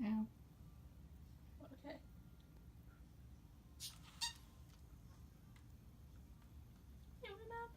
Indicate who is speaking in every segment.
Speaker 1: Yeah.
Speaker 2: Okay. You want a map?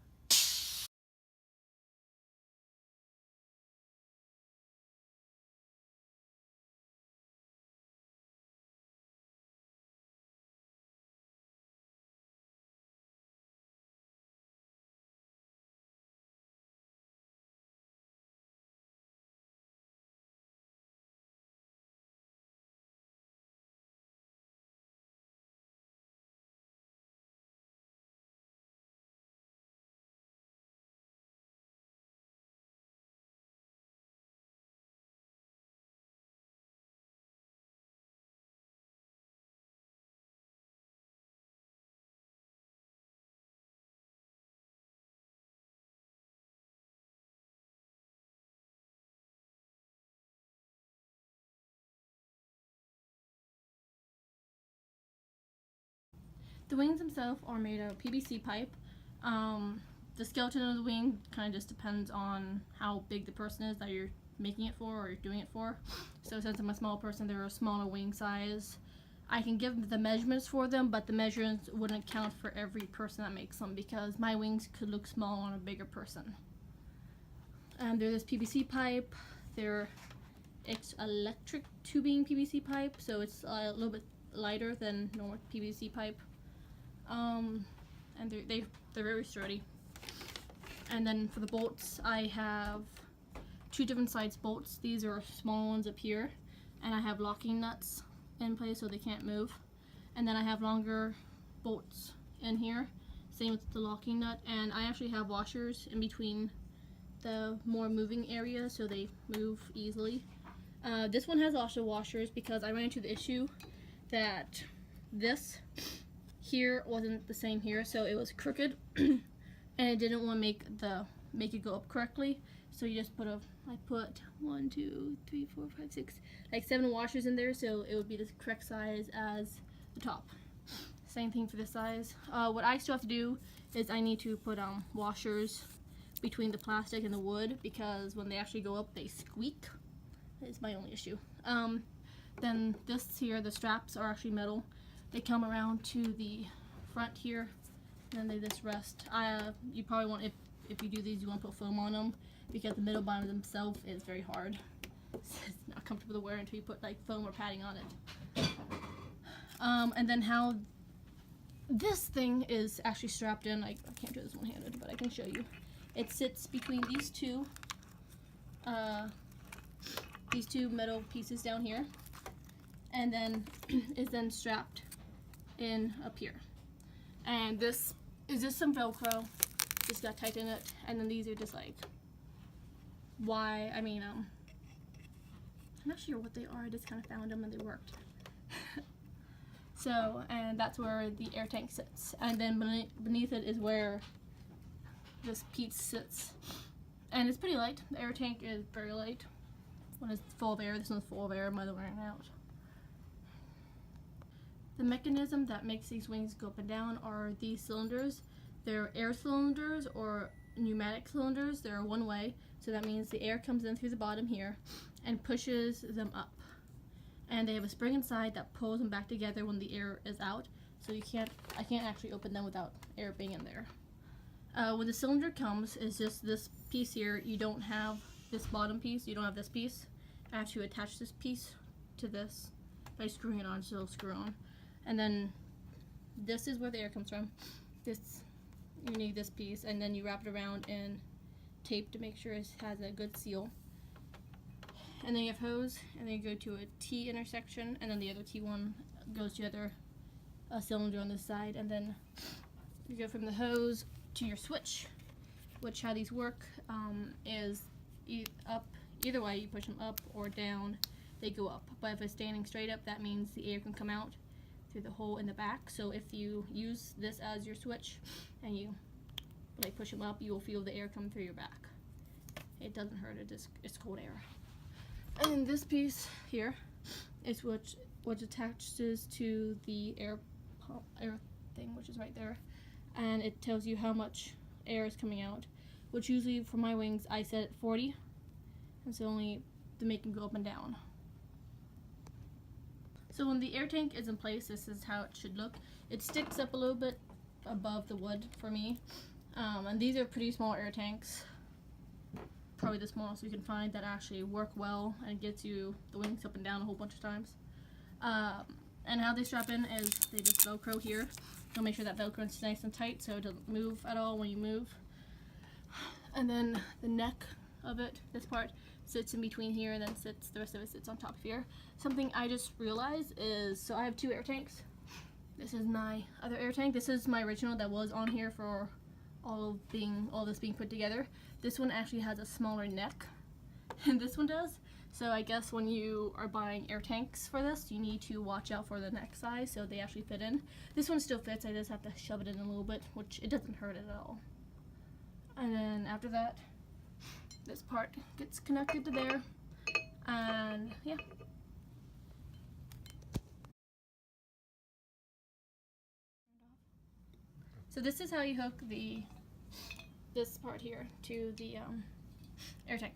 Speaker 2: The wings themselves are made of PVC pipe. The skeleton of the wing kind of just depends on how big the person is that you're making it for or you're doing it for. So since I'm a small person, they're a smaller wing size. I can give the measurements for them, but the measurements wouldn't count for every person that makes them because my wings could look small on a bigger person. They're this PVC pipe. They're electric tubing PVC pipe, so it's a little bit lighter than normal PVC pipe. And they're very sturdy. And then for the bolts, I have two different size bolts. These are small ones up here, and I have locking nuts in place so they can't move. And then I have longer bolts in here, same with the locking nut. And I actually have washers in between the more moving area so they move easily. This one has also washers because I ran into the issue that this here wasn't the same here, so it was crooked and it didn't want to make it go up correctly. So you just I put 1, 2, 3, 4, 5, 6, like 7 washers in there, so it would be the correct size as the top. Same thing for this size. What I still have to do is I need to put washers between the plastic and the wood because when they actually go up, they squeak. It's my only issue. Then this here, the straps are actually metal. They come around to the front here, and then they just rest. You probably want, if you do these, you want to put foam on them because the middle bottom themselves is very hard. It's not comfortable to wear until you put like foam or padding on it. And then how this thing is actually strapped in, I can't do this one-handed, but I can show you. It sits between these two metal pieces down here, and then is then strapped in up here. And this is just some Velcro, just got tight in it, and then these are just like I'm not sure what they are, I just kind of found them and they worked. So, and that's where the air tank sits, and then beneath it is where this piece sits, and it's pretty light. The air tank is very light when it's full of air. This one's full of air, my other one ran out. The mechanism that makes these wings go up and down are these cylinders. They're air cylinders or pneumatic cylinders. They're one way, so that means the air comes in through the bottom here and pushes them up. And they have a spring inside that pulls them back together when the air is out. So I can't actually open them without air being in there. When the cylinder comes, it's just this piece here. You don't have this bottom piece. You don't have this piece. I have to attach this piece to this by screwing it on, so it'll screw on. And then this is where the air comes from. You need this piece, and then you wrap it around in tape to make sure it has a good seal. And then you have hose, and then you go to a T intersection, and then the other T one goes to the other cylinder on this side, and then you go from the hose to your switch, which how these work is up. Either way, you push them up or down, they go up. But if it's standing straight up, that means the air can come out through the hole in the back. So if you use this as your switch and you push them up, you will feel the air come through your back. It doesn't hurt, it's cold air. And this piece here is what attaches to the air thing, which is right there, and it tells you how much air is coming out, which usually for my wings I set at 40, and so only to make them go up and down. So when the air tank is in place, this is how it should look. It sticks up a little bit above the wood for me. And these are pretty small air tanks. Probably the smallest you can find that actually work well and gets you the wings up and down a whole bunch of times. And how they strap in is they just Velcro here. You'll make sure that Velcro is nice and tight so it doesn't move at all when you move. And then the neck of it, this part, sits in between here, and then the rest of it sits on top of here. Something I just realized is, so I have 2 air tanks. This is my other air tank. This is my original that was on here for all this being put together. This one actually has a smaller neck and this one does. So I guess when you are buying air tanks for this, you need to watch out for the neck size so they actually fit in. This one still fits, I just have to shove it in a little bit, which it doesn't hurt at all. And then after that, this part gets connected to there, and yeah. So this is how you hook this part here to the air tank.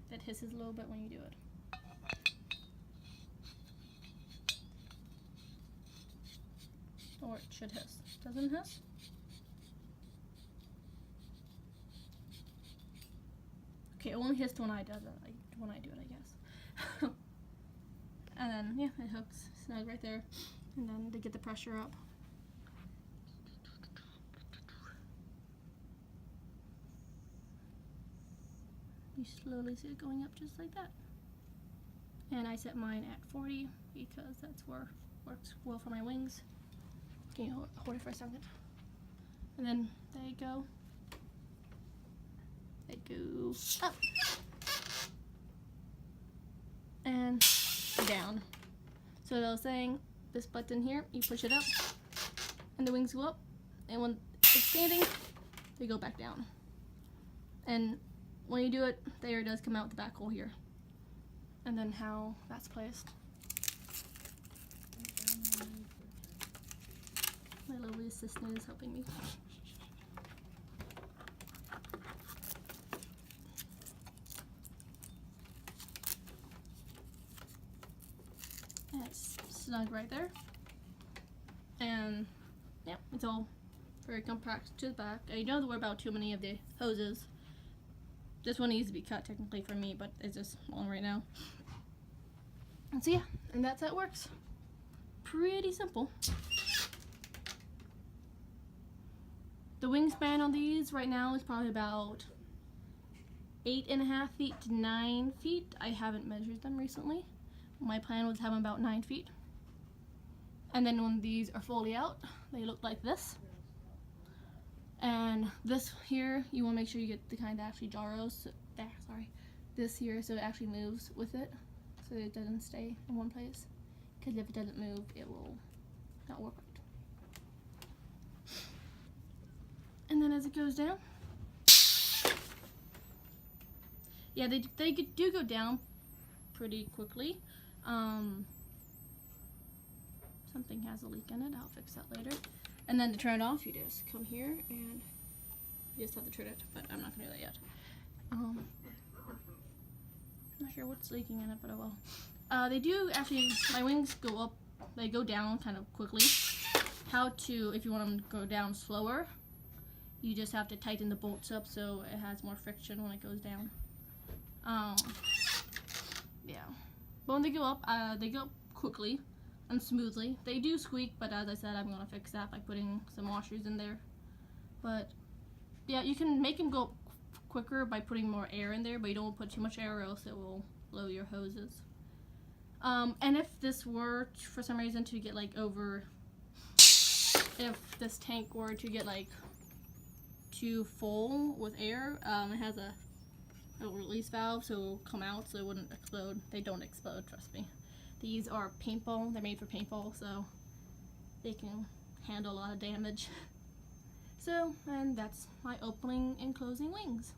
Speaker 2: That hisses a little bit when you do it. Or it should hiss. Doesn't it hiss? Okay, it only hissed when I do it, I guess. And then, yeah, it hooks snug right there. And then to get the pressure up. You slowly see it going up just like that. And I set mine at 40 because that's where it works well for my wings. Can you hold it for a second? And then they go. They go up. And down. So I was saying, this button here, you push it up, and the wings go up. And when it's standing, they go back down. And when you do it, the air does come out the back hole here. And then how that's placed. My lovely assistant is helping me. And it's snug right there. And yeah, it's all very compact to the back. You don't have to worry about too many of the hoses. This one needs to be cut technically for me, but it's just long right now. And so yeah, and that's how it works. Pretty simple. The wingspan on these right now is probably about 8.5 feet to 9 feet. I haven't measured them recently. My plan was to have them about 9 feet. And then when these are fully out, they look like this. And this here, you want to make sure you get the kind that actually gyros. This here, so it actually moves with it, so it doesn't stay in one place. Because if it doesn't move, it will not work right. And then as it goes down, yeah, they do go down pretty quickly. Something has a leak in it. I'll fix that later. And then to turn it off, you just come here and you just have to turn it, but I'm not going to do that yet. Not sure what's leaking in it, but oh well. They do actually, my wings go up, they go down kind of quickly. How to, if you want them to go down slower, you just have to tighten the bolts up so it has more friction when it goes down. Yeah. But when they go up quickly and smoothly. They do squeak, but as I said, I'm going to fix that by putting some washers in there. But yeah, you can make them go quicker by putting more air in there, but you don't put too much air or else it will blow your hoses. And if this were, for some reason, to get like if this tank were to get like too full with air, it has a release valve, so it will come out so it wouldn't explode. They don't explode, trust me. These are paintball, they're made for paintball, so they can handle a lot of damage. So, and that's my opening and closing wings.